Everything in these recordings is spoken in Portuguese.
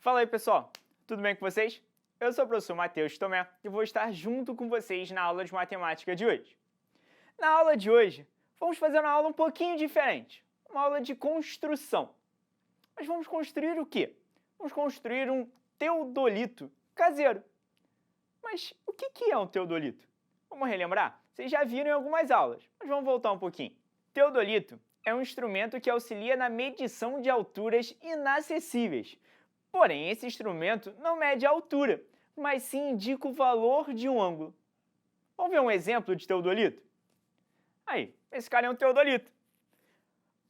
Fala aí, pessoal! Tudo bem com vocês? Eu sou o professor Matheus Tomé e vou estar junto com vocês na aula de matemática de hoje. Na aula de hoje, vamos fazer uma aula um pouquinho diferente, uma aula de construção. Mas vamos construir o quê? Vamos construir um teodolito caseiro. Mas o que é um teodolito? Vamos relembrar? Vocês já viram em algumas aulas, mas vamos voltar um pouquinho. Teodolito é um instrumento que auxilia na medição de alturas inacessíveis. Porém, esse instrumento não mede a altura, mas sim indica o valor de um ângulo. Vamos ver um exemplo de teodolito? Aí, esse cara é um teodolito.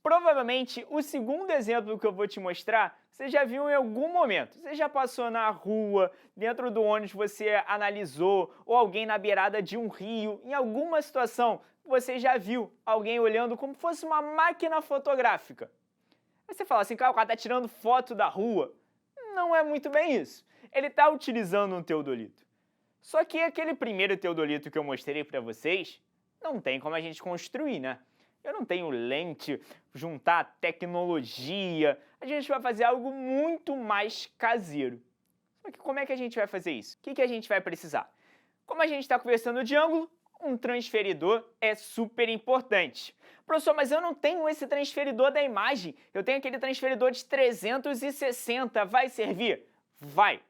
Provavelmente, o segundo exemplo que eu vou te mostrar, você já viu em algum momento. Você já passou na rua, dentro do ônibus você analisou, ou alguém na beirada de um rio, em alguma situação você já viu alguém olhando como fosse uma máquina fotográfica. Aí você fala assim, cara, o cara está tirando foto da rua. Não é muito bem isso. Ele está utilizando um teodolito. Só que aquele primeiro teodolito que eu mostrei para vocês, não tem como a gente construir, né? Eu não tenho lente, juntar tecnologia. A gente vai fazer algo muito mais caseiro. Só que como é que a gente vai fazer isso? O que a gente vai precisar? Como a gente está conversando de ângulo, um transferidor é super importante. Professor, mas eu não tenho esse transferidor da imagem. Eu tenho aquele transferidor de 360. Vai servir? Vai!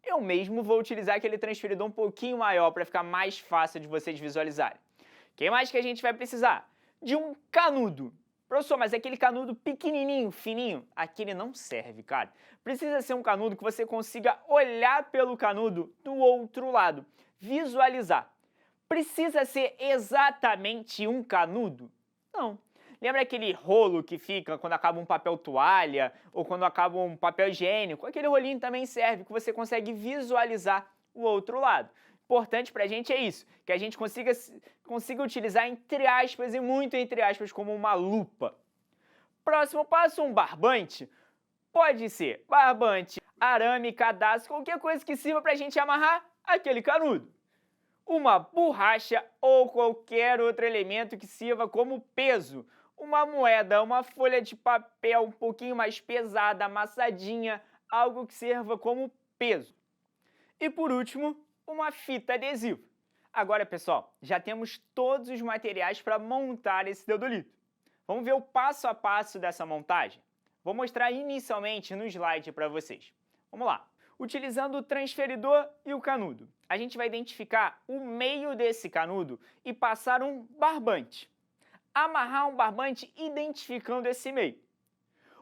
Eu mesmo vou utilizar aquele transferidor um pouquinho maior para ficar mais fácil de vocês visualizarem. O que mais que a gente vai precisar? De um canudo. Professor, mas aquele canudo pequenininho, fininho, aquele não serve, cara. Precisa ser um canudo que você consiga olhar pelo canudo do outro lado, visualizar. Precisa ser exatamente um canudo? Não. Lembra aquele rolo que fica quando acaba um papel toalha ou quando acaba um papel higiênico? Aquele rolinho também serve, que você consegue visualizar o outro lado. Importante pra gente é isso, que a gente consiga utilizar entre aspas e muito entre aspas como uma lupa. Próximo passo, um barbante. Pode ser barbante, arame, cadastro, qualquer coisa que sirva pra gente amarrar aquele canudo. Uma borracha ou qualquer outro elemento que sirva como peso. Uma moeda, uma folha de papel um pouquinho mais pesada, amassadinha, algo que sirva como peso. E por último, uma fita adesiva. Agora, pessoal, já temos todos os materiais para montar esse teodolito. Vamos ver o passo a passo dessa montagem? Vou mostrar inicialmente no slide para vocês. Vamos lá. Utilizando o transferidor e o canudo, a gente vai identificar o meio desse canudo e passar um barbante. Amarrar um barbante identificando esse meio.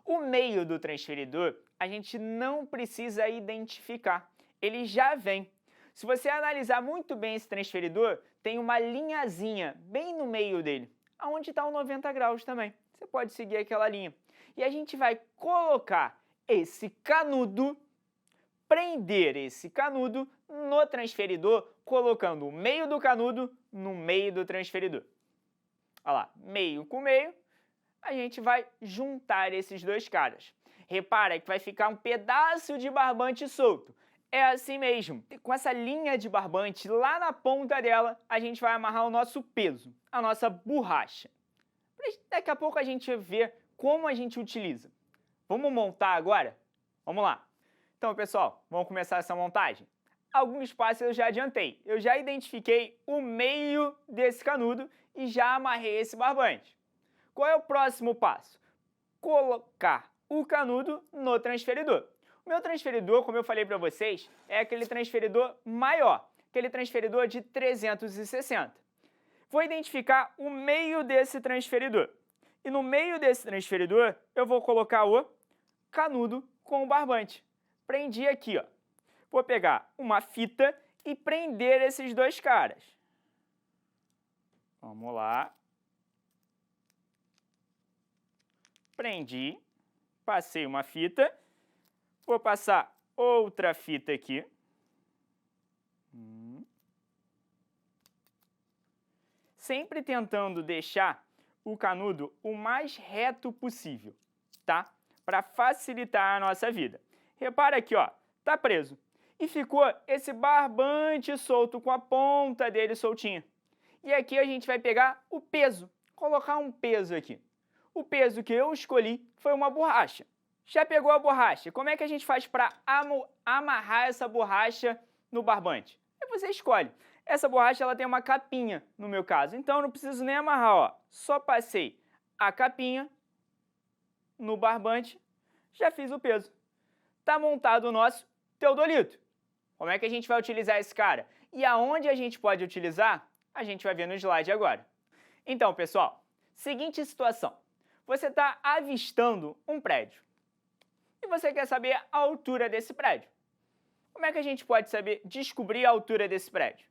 O meio do transferidor a gente não precisa identificar, ele já vem. Se você analisar muito bem esse transferidor, tem uma linhazinha bem no meio dele, aonde está o 90 graus também. Você pode seguir aquela linha. E a gente vai colocar esse canudo, prender esse canudo no transferidor, colocando o meio do canudo no meio do transferidor. Olha lá, meio com meio, a gente vai juntar esses dois caras. Repara que vai ficar um pedaço de barbante solto. É assim mesmo. Com essa linha de barbante lá na ponta dela, a gente vai amarrar o nosso peso, a nossa borracha. Daqui a pouco a gente vê como a gente utiliza. Vamos montar agora? Vamos lá. Então, pessoal, vamos começar essa montagem? Alguns passos eu já adiantei. Eu já identifiquei o meio desse canudo e já amarrei esse barbante. Qual é o próximo passo? Colocar o canudo no transferidor. O meu transferidor, como eu falei para vocês, é aquele transferidor maior, aquele transferidor de 360. Vou identificar o meio desse transferidor. E no meio desse transferidor, eu vou colocar o canudo com o barbante. Prendi aqui, ó. Vou pegar uma fita e prender esses dois caras. Vamos lá. Prendi, passei uma fita. Vou passar outra fita aqui. Sempre tentando deixar o canudo o mais reto possível, tá? Para facilitar a nossa vida. Repara aqui, ó, tá preso. E ficou esse barbante solto com a ponta dele soltinha. E aqui a gente vai pegar o peso, colocar um peso aqui. O peso que eu escolhi foi uma borracha. Já pegou a borracha? Como é que a gente faz para amarrar essa borracha no barbante? Aí você escolhe. Essa borracha ela tem uma capinha, no meu caso, então eu não preciso nem amarrar, ó. Só passei a capinha no barbante, já fiz o peso. Está montado o nosso teodolito. Como é que a gente vai utilizar esse cara? E aonde a gente pode utilizar? A gente vai ver no slide agora. Então, pessoal, seguinte situação. Você está avistando um prédio e você quer saber a altura desse prédio. Como é que a gente pode descobrir a altura desse prédio?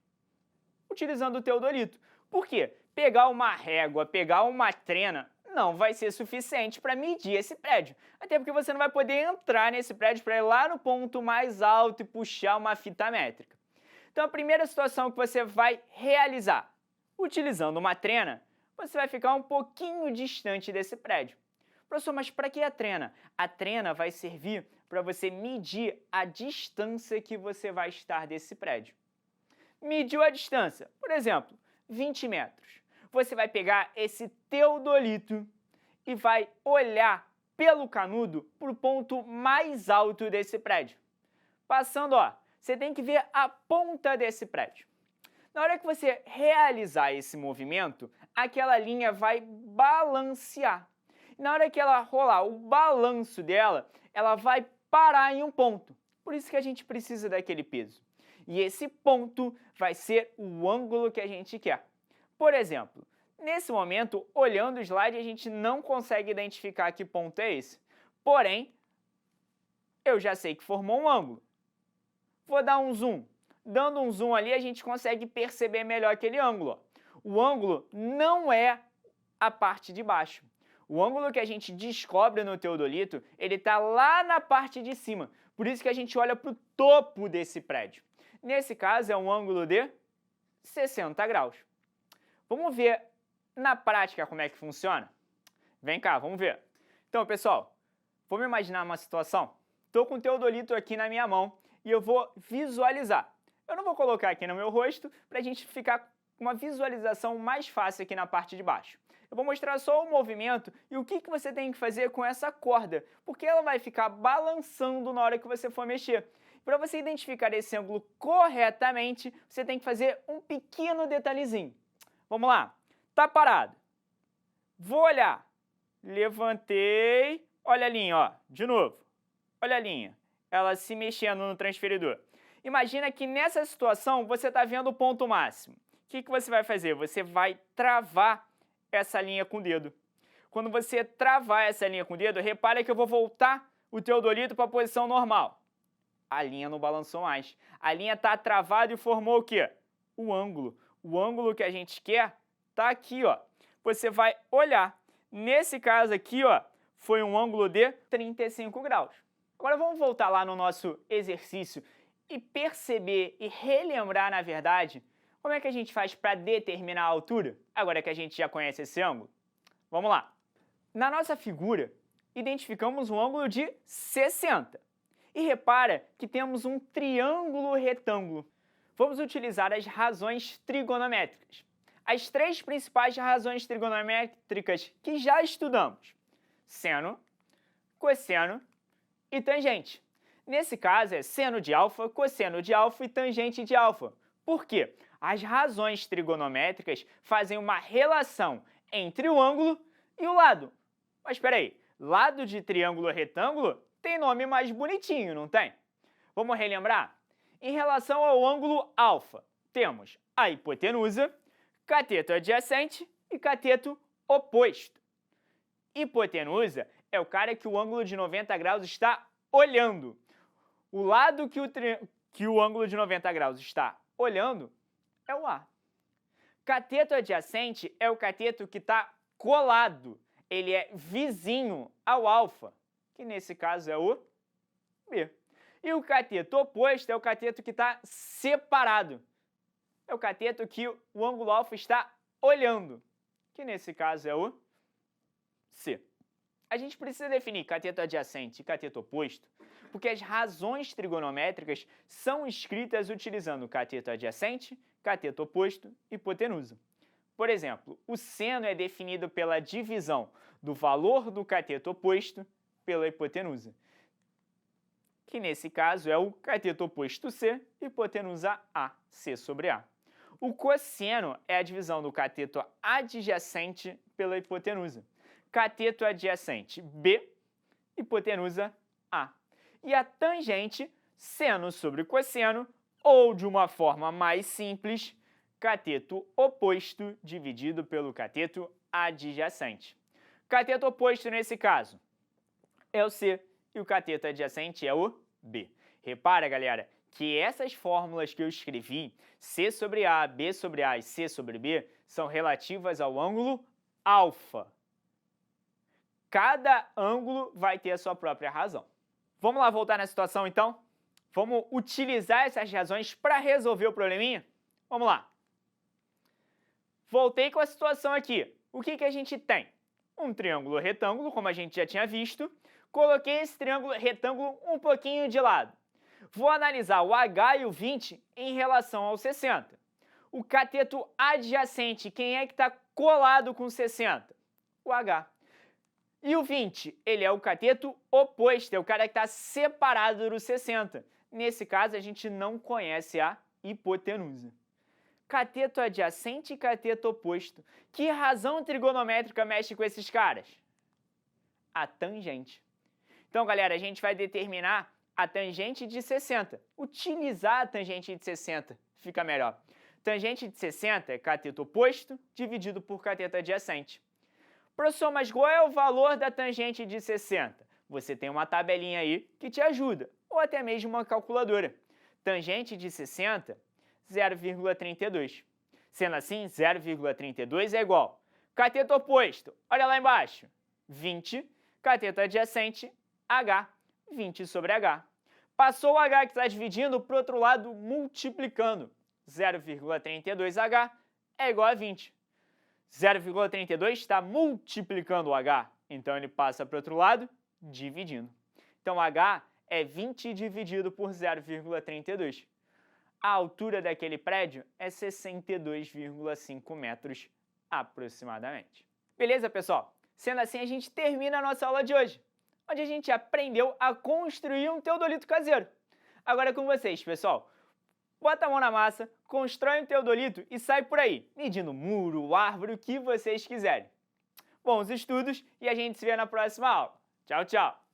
Utilizando o teodolito. Por quê? Pegar uma régua, pegar uma trena, não vai ser suficiente para medir esse prédio. Até porque você não vai poder entrar nesse prédio para ir lá no ponto mais alto e puxar uma fita métrica. Então, a primeira situação que você vai realizar, utilizando uma trena, você vai ficar um pouquinho distante desse prédio. Professor, mas para que a trena? A trena vai servir para você medir a distância que você vai estar desse prédio. Mediu a distância, por exemplo, 20 metros. Você vai pegar esse teodolito e vai olhar pelo canudo para o ponto mais alto desse prédio. Passando, ó, você tem que ver a ponta desse prédio. Na hora que você realizar esse movimento, aquela linha vai balancear. Na hora que ela rolar o balanço dela, ela vai parar em um ponto. Por isso que a gente precisa daquele peso. E esse ponto vai ser o ângulo que a gente quer. Por exemplo, nesse momento, olhando o slide, a gente não consegue identificar que ponto é esse. Porém, eu já sei que formou um ângulo. Vou dar um zoom. Dando um zoom ali, a gente consegue perceber melhor aquele ângulo. O ângulo não é a parte de baixo. O ângulo que a gente descobre no teodolito, ele está lá na parte de cima. Por isso que a gente olha para o topo desse prédio. Nesse caso, é um ângulo de 60 graus. Vamos ver na prática como é que funciona? Vem cá, vamos ver. Então, pessoal, vamos imaginar uma situação. Estou com o teodolito aqui na minha mão e eu vou visualizar. Eu não vou colocar aqui no meu rosto para a gente ficar com uma visualização mais fácil aqui na parte de baixo. Eu vou mostrar só o movimento e o que você tem que fazer com essa corda, porque ela vai ficar balançando na hora que você for mexer. Para você identificar esse ângulo corretamente, você tem que fazer um pequeno detalhezinho. Vamos lá. Tá parado. Vou olhar. Levantei. Olha a linha, ó. De novo. Olha a linha. Ela se mexendo no transferidor. Imagina que nessa situação você está vendo o ponto máximo. O que você vai fazer? Você vai travar essa linha com o dedo. Quando você travar essa linha com o dedo, repare que eu vou voltar o teodolito para a posição normal. A linha não balançou mais. A linha está travada e formou o quê? O ângulo. O ângulo que a gente quer está aqui, ó. Você vai olhar. Nesse caso aqui, ó, foi um ângulo de 35 graus. Agora vamos voltar lá no nosso exercício e perceber e relembrar, na verdade, como é que a gente faz para determinar a altura, agora que a gente já conhece esse ângulo. Vamos lá. Na nossa figura, identificamos um ângulo de 60. E repara que temos um triângulo retângulo. Vamos utilizar as razões trigonométricas. As três principais razões trigonométricas que já estudamos: seno, cosseno e tangente. Nesse caso é seno de alfa, cosseno de alfa e tangente de alfa. Por quê? As razões trigonométricas fazem uma relação entre o ângulo e o lado. Mas espera aí, lado de triângulo retângulo tem nome mais bonitinho, não tem? Vamos relembrar? Em relação ao ângulo alfa, temos a hipotenusa, cateto adjacente e cateto oposto. Hipotenusa é o cara que o ângulo de 90 graus está olhando. O lado que o ângulo de 90 graus está olhando é o A. Cateto adjacente é o cateto que está colado. Ele é vizinho ao alfa, que nesse caso é o B. E o cateto oposto é o cateto que está separado. É o cateto que o ângulo alfa está olhando, que nesse caso é o C. A gente precisa definir cateto adjacente e cateto oposto, porque as razões trigonométricas são escritas utilizando cateto adjacente, cateto oposto e hipotenusa. Por exemplo, o seno é definido pela divisão do valor do cateto oposto pela hipotenusa, que nesse caso é o cateto oposto C, hipotenusa A, C sobre A. O cosseno é a divisão do cateto adjacente pela hipotenusa. Cateto adjacente B, hipotenusa A. E a tangente, seno sobre cosseno, ou de uma forma mais simples, cateto oposto dividido pelo cateto adjacente. Cateto oposto, nesse caso, é o C e o cateto adjacente é o B. Repara, galera, que essas fórmulas que eu escrevi, C sobre A, B sobre A e C sobre B, são relativas ao ângulo alfa. Cada ângulo vai ter a sua própria razão. Vamos lá voltar na situação, então? Vamos utilizar essas razões para resolver o probleminha? Vamos lá. Voltei com a situação aqui. O que a gente tem? Um triângulo retângulo, como a gente já tinha visto. Coloquei esse triângulo retângulo um pouquinho de lado. Vou analisar o H e o 20 em relação ao 60. O cateto adjacente, quem é que está colado com 60? O H. E o 20, ele é o cateto oposto, é o cara que está separado do 60. Nesse caso, a gente não conhece a hipotenusa. Cateto adjacente e cateto oposto. Que razão trigonométrica mexe com esses caras? A tangente. Então, galera, a gente vai determinar a tangente de 60. Utilizar a tangente de 60 fica melhor. Tangente de 60 é cateto oposto dividido por cateto adjacente. Professor, mas qual é o valor da tangente de 60? Você tem uma tabelinha aí que te ajuda, ou até mesmo uma calculadora. Tangente de 60, 0,32. Sendo assim, 0,32 é igual. Cateto oposto, olha lá embaixo, 20. Cateto adjacente, H, 20 sobre H. Passou o H que está dividindo para o outro lado, multiplicando. 0,32H é igual a 20. 0,32 está multiplicando o H, então ele passa para o outro lado, dividindo. Então, H é 20 dividido por 0,32. A altura daquele prédio é 62,5 metros aproximadamente. Beleza, pessoal? Sendo assim, a gente termina a nossa aula de hoje, onde a gente aprendeu a construir um teodolito caseiro. Agora é com vocês, pessoal. Bota a mão na massa, constrói um teodolito e sai por aí, medindo muro, árvore, o que vocês quiserem. Bons estudos e a gente se vê na próxima aula. Tchau, tchau!